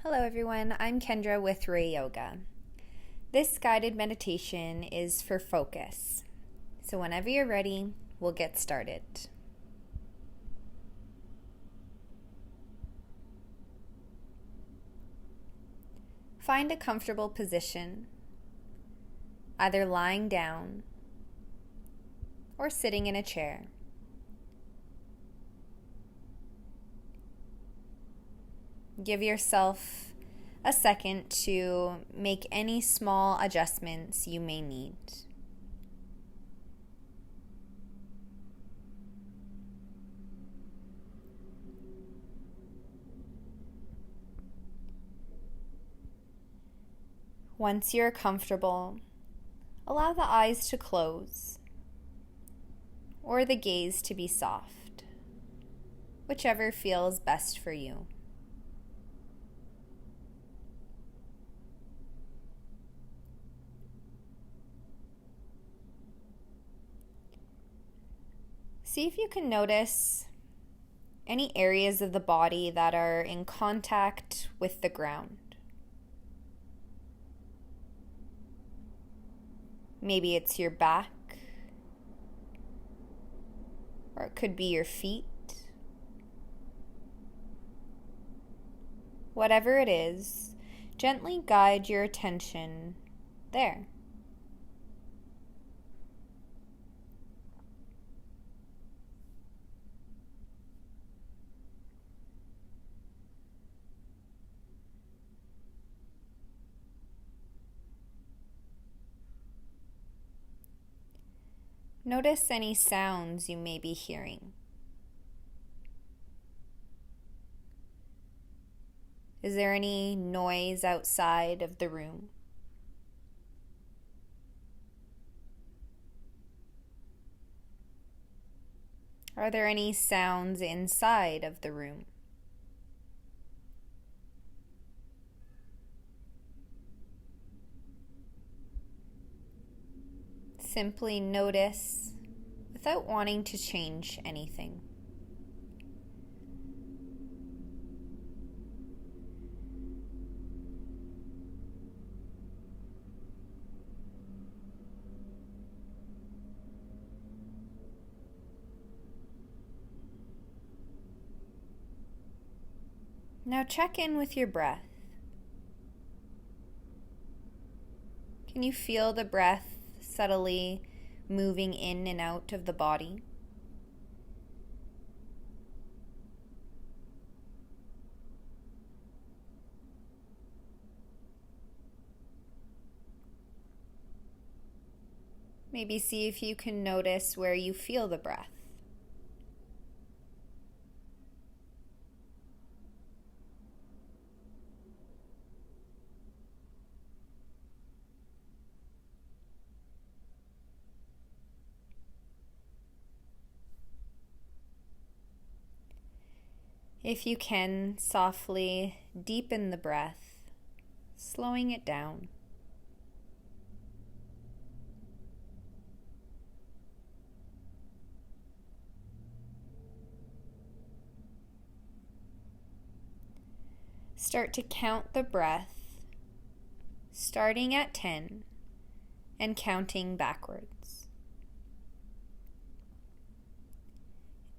Hello, everyone. I'm Kendra with Ray Yoga. This guided meditation is for focus. So, whenever you're ready, we'll get started. Find a comfortable position, either lying down or sitting in a chair. Give yourself a second to make any small adjustments you may need. Once you're comfortable, allow the eyes to close or the gaze to be soft, whichever feels best for you. See if you can notice any areas of the body that are in contact with the ground. Maybe it's your back, or it could be your feet. Whatever it is, gently guide your attention there. Notice any sounds you may be hearing. Is there any noise outside of the room? Are there any sounds inside of the room? Simply notice without wanting to change anything. Now check in with your breath. Can you feel the breath subtly moving in and out of the body? Maybe see if you can notice where you feel the breath. If you can, softly deepen the breath, slowing it down. Start to count the breath, starting at 10 and counting backwards.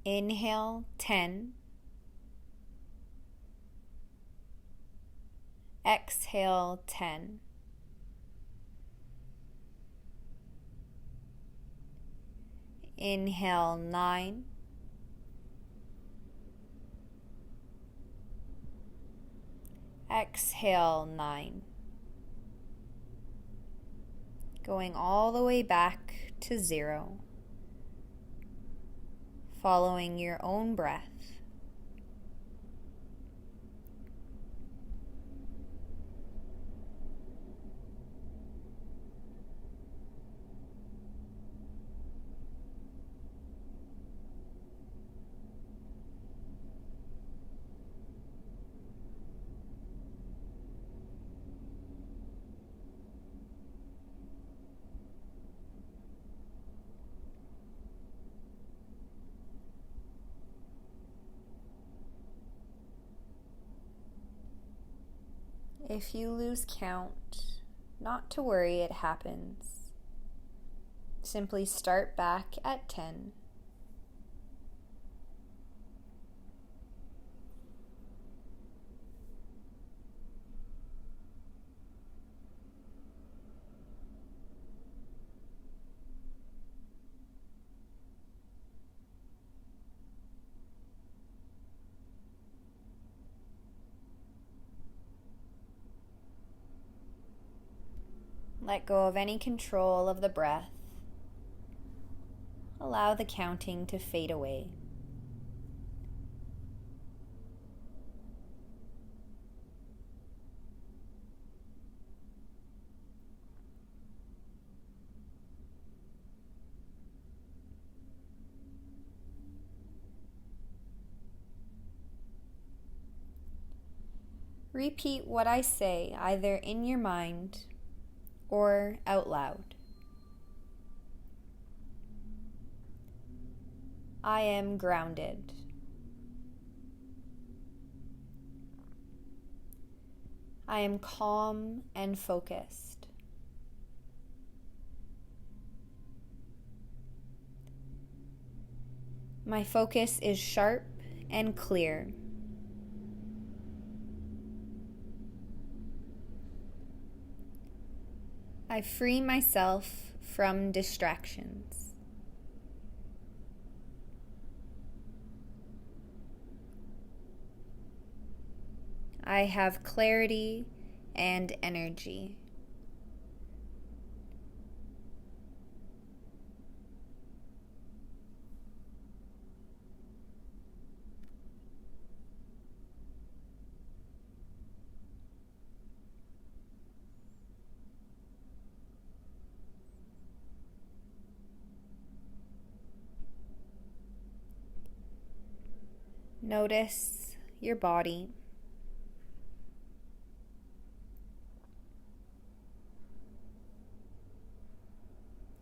Inhale 10. Exhale 10. Inhale 9. Exhale 9. Going all the way back to 0. Following your own breath. If you lose count, not to worry, it happens. Simply start back at 10. Let go of any control of the breath. Allow the counting to fade away. Repeat what I say either in your mind or out loud. I am grounded. I am calm and focused. My focus is sharp and clear. I free myself from distractions. I have clarity and energy. Notice your body.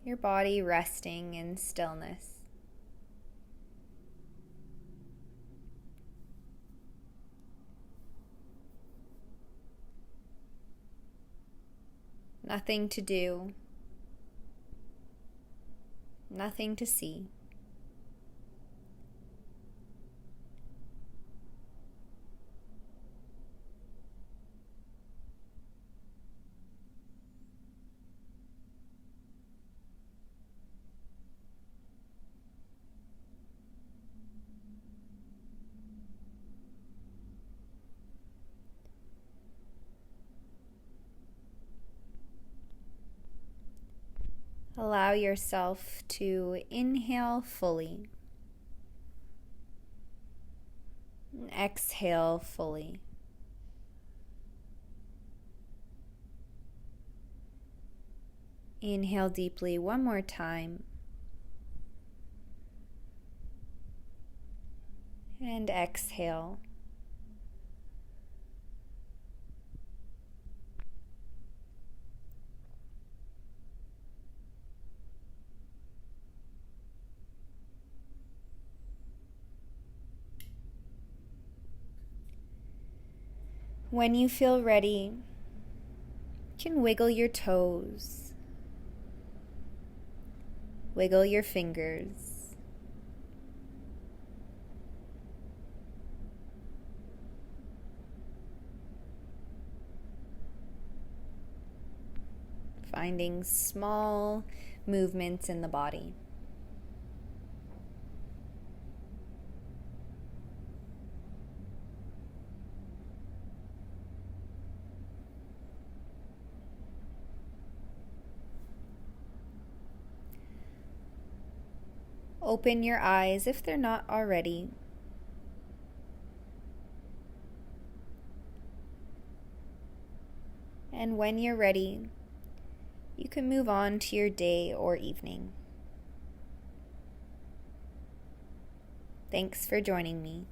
Your body resting in stillness. Nothing to do. Nothing to see. Allow yourself to inhale fully and exhale fully. Inhale deeply one more time and exhale. When you feel ready, you can wiggle your toes, wiggle your fingers, finding small movements in the body. Open your eyes if they're not already. And when you're ready, you can move on to your day or evening. Thanks for joining me.